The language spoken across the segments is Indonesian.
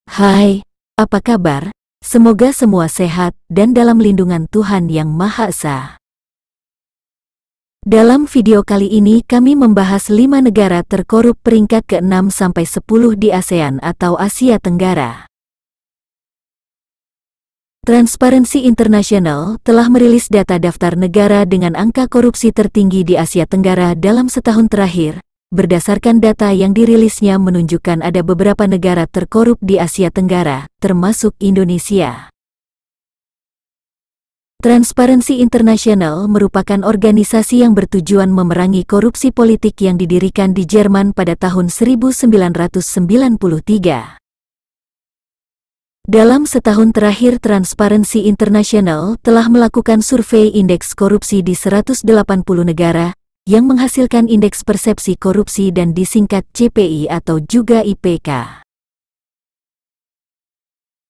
Hai, apa kabar? Semoga semua sehat dan dalam lindungan Tuhan Yang Maha Esa. Dalam video kali ini kami membahas 5 negara terkorup peringkat ke-6 sampai 10 di ASEAN atau Asia Tenggara. Transparency International telah merilis data daftar negara dengan angka korupsi tertinggi di Asia Tenggara dalam setahun terakhir. Berdasarkan data yang dirilisnya menunjukkan ada beberapa negara terkorup di Asia Tenggara, termasuk Indonesia. Transparency International merupakan organisasi yang bertujuan memerangi korupsi politik yang didirikan di Jerman pada tahun 1993. Dalam setahun terakhir, Transparency International telah melakukan survei indeks korupsi di 180 negara, yang menghasilkan indeks persepsi korupsi dan disingkat CPI atau juga IPK.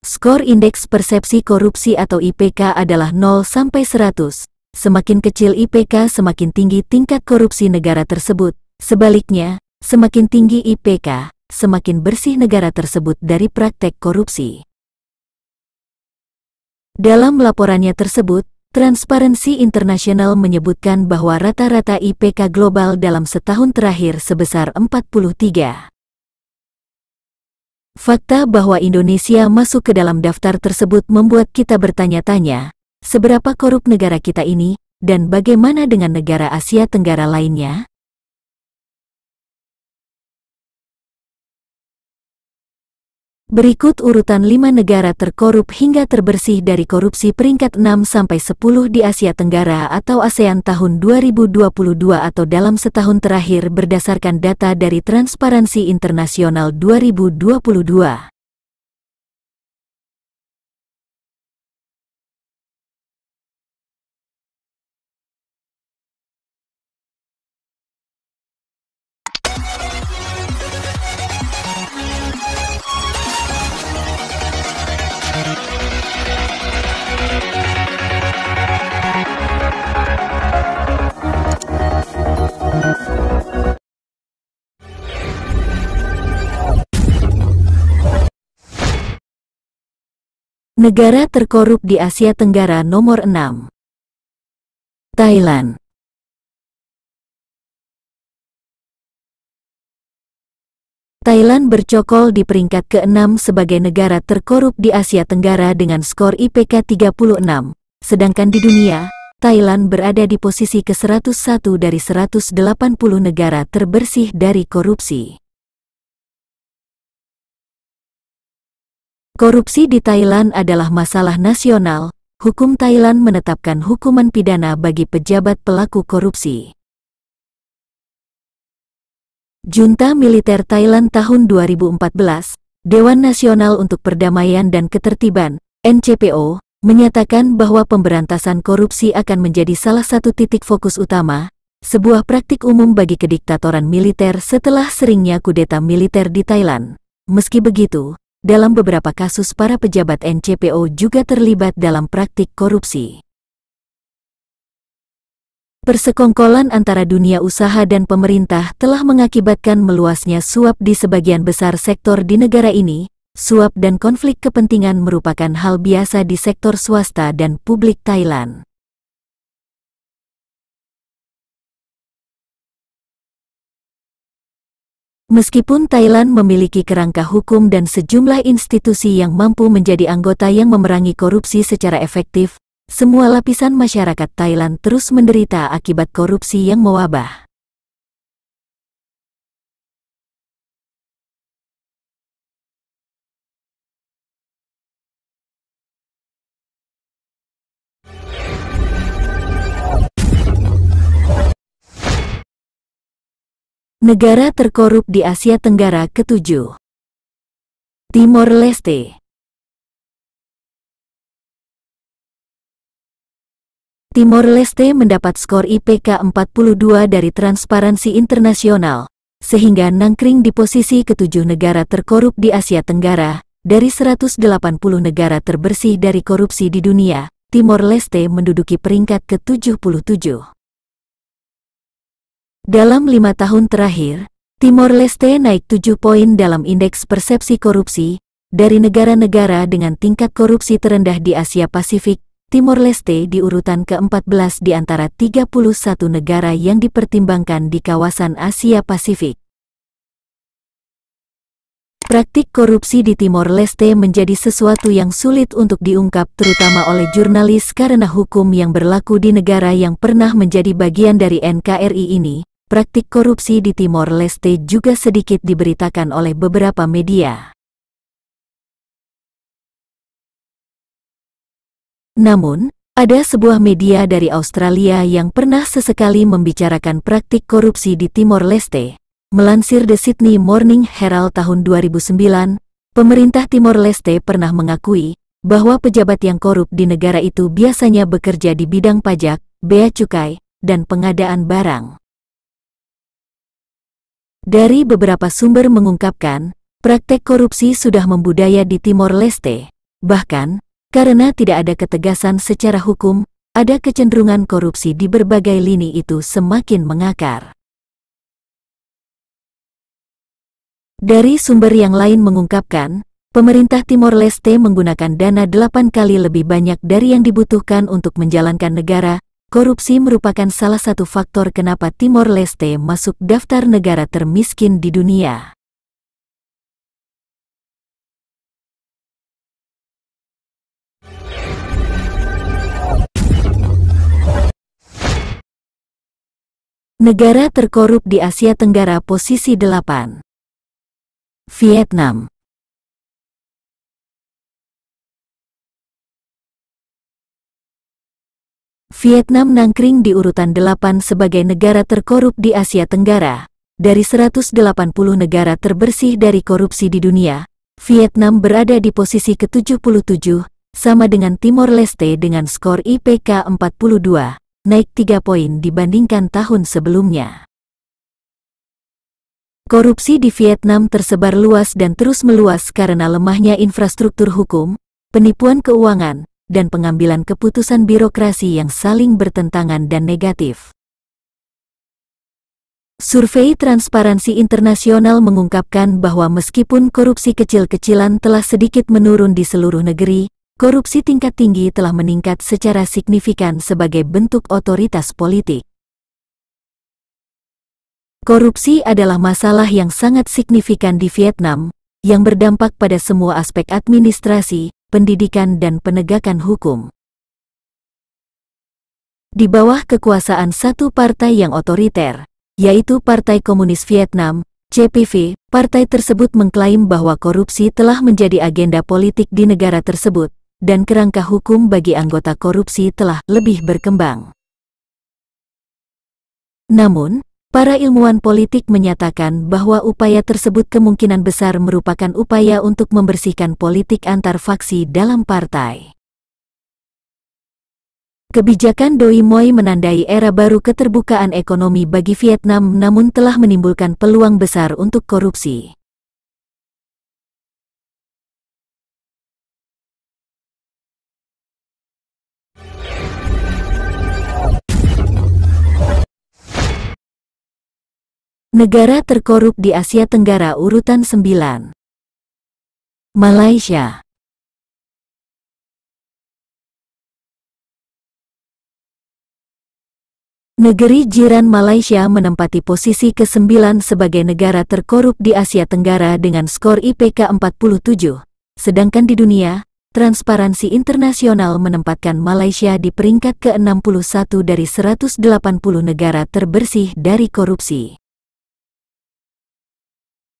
Skor indeks persepsi korupsi atau IPK adalah 0 sampai 100. Semakin kecil IPK, semakin tinggi tingkat korupsi negara tersebut. Sebaliknya, semakin tinggi IPK, semakin bersih negara tersebut dari praktek korupsi. Dalam laporannya tersebut, Transparency International menyebutkan bahwa rata-rata IPK global dalam setahun terakhir sebesar 43. Fakta bahwa Indonesia masuk ke dalam daftar tersebut membuat kita bertanya-tanya, seberapa korup negara kita ini, dan bagaimana dengan negara Asia Tenggara lainnya? Berikut urutan 5 negara terkorup hingga terbersih dari korupsi peringkat 6 sampai 10 di Asia Tenggara atau ASEAN tahun 2022 atau dalam setahun terakhir berdasarkan data dari Transparency International 2022. Negara terkorup di Asia Tenggara nomor 6. Thailand. Thailand bercokol di peringkat ke-6 sebagai negara terkorup di Asia Tenggara dengan skor IPK 36. Sedangkan di dunia, Thailand berada di posisi ke-101 dari 180 negara terbersih dari korupsi. Korupsi di Thailand adalah masalah nasional. Hukum Thailand menetapkan hukuman pidana bagi pejabat pelaku korupsi. Junta militer Thailand tahun 2014, Dewan Nasional untuk Perdamaian dan Ketertiban, NCPO, menyatakan bahwa pemberantasan korupsi akan menjadi salah satu titik fokus utama, sebuah praktik umum bagi kediktatoran militer setelah seringnya kudeta militer di Thailand. Meski begitu, dalam beberapa kasus para pejabat NCPO juga terlibat dalam praktik korupsi. Persekongkolan antara dunia usaha dan pemerintah telah mengakibatkan meluasnya suap di sebagian besar sektor di negara ini. Suap dan konflik kepentingan merupakan hal biasa di sektor swasta dan publik Thailand. Meskipun Thailand memiliki kerangka hukum dan sejumlah institusi yang mampu menjadi anggota yang memerangi korupsi secara efektif, semua lapisan masyarakat Thailand terus menderita akibat korupsi yang mewabah. Negara terkorup di Asia Tenggara ke-7. Timor Leste. Timor Leste mendapat skor IPK 42 dari Transparency International, sehingga nangkring di posisi ke-7 negara terkorup di Asia Tenggara. Dari 180 negara terbersih dari korupsi di dunia, Timor Leste menduduki peringkat ke-77. Dalam 5 tahun terakhir, Timor Leste naik 7 poin dalam indeks persepsi korupsi, dari negara-negara dengan tingkat korupsi terendah di Asia Pasifik, Timor Leste di urutan ke-14 di antara 31 negara yang dipertimbangkan di kawasan Asia Pasifik. Praktik korupsi di Timor Leste menjadi sesuatu yang sulit untuk diungkap terutama oleh jurnalis karena hukum yang berlaku di negara yang pernah menjadi bagian dari NKRI ini. Praktik korupsi di Timor Leste juga sedikit diberitakan oleh beberapa media. Namun, ada sebuah media dari Australia yang pernah sesekali membicarakan praktik korupsi di Timor Leste. Melansir The Sydney Morning Herald tahun 2009, pemerintah Timor Leste pernah mengakui bahwa pejabat yang korup di negara itu biasanya bekerja di bidang pajak, bea cukai, dan pengadaan barang. Dari beberapa sumber mengungkapkan, praktek korupsi sudah membudaya di Timor Leste. Bahkan, karena tidak ada ketegasan secara hukum, ada kecenderungan korupsi di berbagai lini itu semakin mengakar. Dari sumber yang lain mengungkapkan, pemerintah Timor Leste menggunakan dana 8 kali lebih banyak dari yang dibutuhkan untuk menjalankan negara. Korupsi merupakan salah satu faktor kenapa Timor Leste masuk daftar negara termiskin di dunia. Negara terkorup di Asia Tenggara posisi 8. Vietnam. Vietnam nangkring di urutan 8 sebagai negara terkorup di Asia Tenggara. Dari 180 negara terbersih dari korupsi di dunia, Vietnam berada di posisi ke-77, sama dengan Timor Leste dengan skor IPK 42, naik 3 poin dibandingkan tahun sebelumnya. Korupsi di Vietnam tersebar luas dan terus meluas karena lemahnya infrastruktur hukum, penipuan keuangan, dan pengambilan keputusan birokrasi yang saling bertentangan dan negatif. Survei Transparansi Internasional mengungkapkan bahwa meskipun korupsi kecil-kecilan telah sedikit menurun di seluruh negeri, korupsi tingkat tinggi telah meningkat secara signifikan sebagai bentuk otoritas politik. Korupsi adalah masalah yang sangat signifikan di Vietnam, yang berdampak pada semua aspek administrasi, pendidikan dan penegakan hukum. Di bawah kekuasaan satu partai yang otoriter, yaitu Partai Komunis Vietnam, CPV, partai tersebut mengklaim bahwa korupsi telah menjadi agenda politik di negara tersebut, dan kerangka hukum bagi anggota korupsi telah lebih berkembang. Namun, para ilmuwan politik menyatakan bahwa upaya tersebut kemungkinan besar merupakan upaya untuk membersihkan politik antar faksi dalam partai. Kebijakan Doi Moi menandai era baru keterbukaan ekonomi bagi Vietnam namun telah menimbulkan peluang besar untuk korupsi. Negara terkorup di Asia Tenggara urutan 9. Malaysia. Negeri jiran Malaysia menempati posisi ke-9 sebagai negara terkorup di Asia Tenggara dengan skor IPK 47. Sedangkan di dunia, Transparansi Internasional menempatkan Malaysia di peringkat ke-61 dari 180 negara terbersih dari korupsi.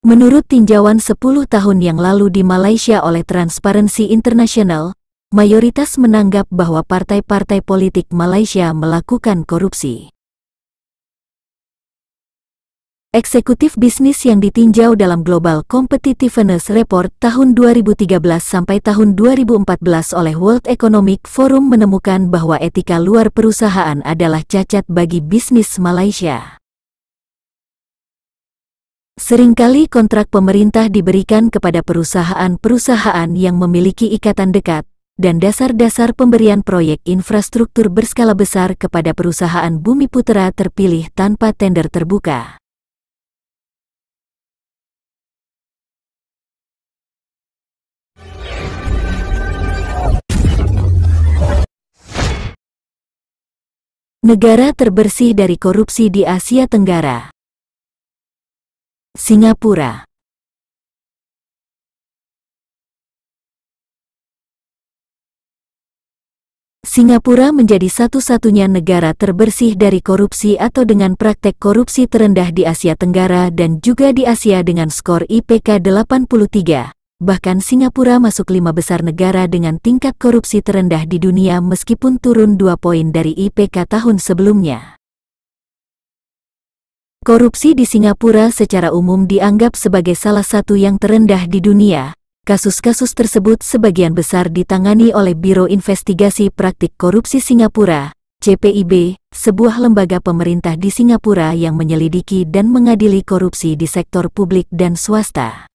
Menurut tinjauan 10 tahun yang lalu di Malaysia oleh Transparansi Internasional, mayoritas menganggap bahwa partai-partai politik Malaysia melakukan korupsi. Eksekutif bisnis yang ditinjau dalam Global Competitiveness Report tahun 2013 sampai tahun 2014 oleh World Economic Forum menemukan bahwa etika luar perusahaan adalah cacat bagi bisnis Malaysia. Seringkali kontrak pemerintah diberikan kepada perusahaan-perusahaan yang memiliki ikatan dekat, dan dasar-dasar pemberian proyek infrastruktur berskala besar kepada perusahaan Bumiputera terpilih tanpa tender terbuka. Negara terbersih dari korupsi di Asia Tenggara. Singapura. Singapura menjadi satu-satunya negara terbersih dari korupsi atau dengan praktek korupsi terendah di Asia Tenggara dan juga di Asia dengan skor IPK 83. Bahkan Singapura masuk 5 besar negara dengan tingkat korupsi terendah di dunia meskipun turun 2 poin dari IPK tahun sebelumnya. Korupsi di Singapura secara umum dianggap sebagai salah satu yang terendah di dunia. Kasus-kasus tersebut sebagian besar ditangani oleh Biro Investigasi Praktik Korupsi Singapura, CPIB, sebuah lembaga pemerintah di Singapura yang menyelidiki dan mengadili korupsi di sektor publik dan swasta.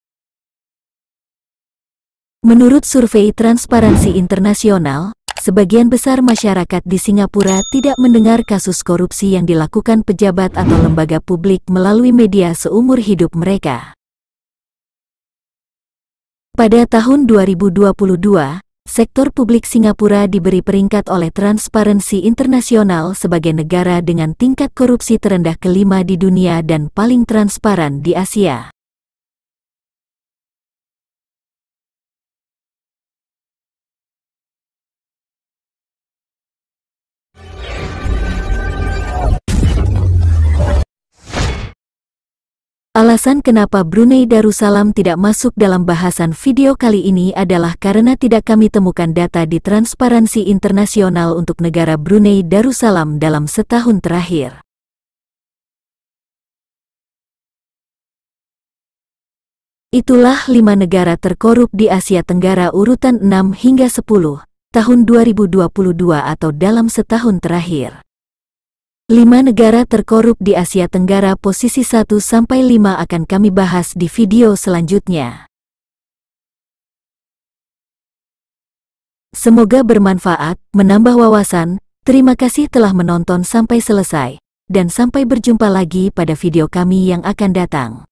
Menurut survei Transparansi Internasional, sebagian besar masyarakat di Singapura tidak mendengar kasus korupsi yang dilakukan pejabat atau lembaga publik melalui media seumur hidup mereka. Pada tahun 2022, sektor publik Singapura diberi peringkat oleh Transparansi Internasional sebagai negara dengan tingkat korupsi terendah kelima di dunia dan paling transparan di Asia. Alasan kenapa Brunei Darussalam tidak masuk dalam bahasan video kali ini adalah karena tidak kami temukan data di Transparansi Internasional untuk negara Brunei Darussalam dalam setahun terakhir. Itulah 5 negara terkorup di Asia Tenggara urutan 6 hingga 10, tahun 2022 atau dalam setahun terakhir. 5 negara terkorup di Asia Tenggara posisi 1-5 akan kami bahas di video selanjutnya. Semoga bermanfaat, menambah wawasan. Terima kasih telah menonton sampai selesai, dan sampai berjumpa lagi pada video kami yang akan datang.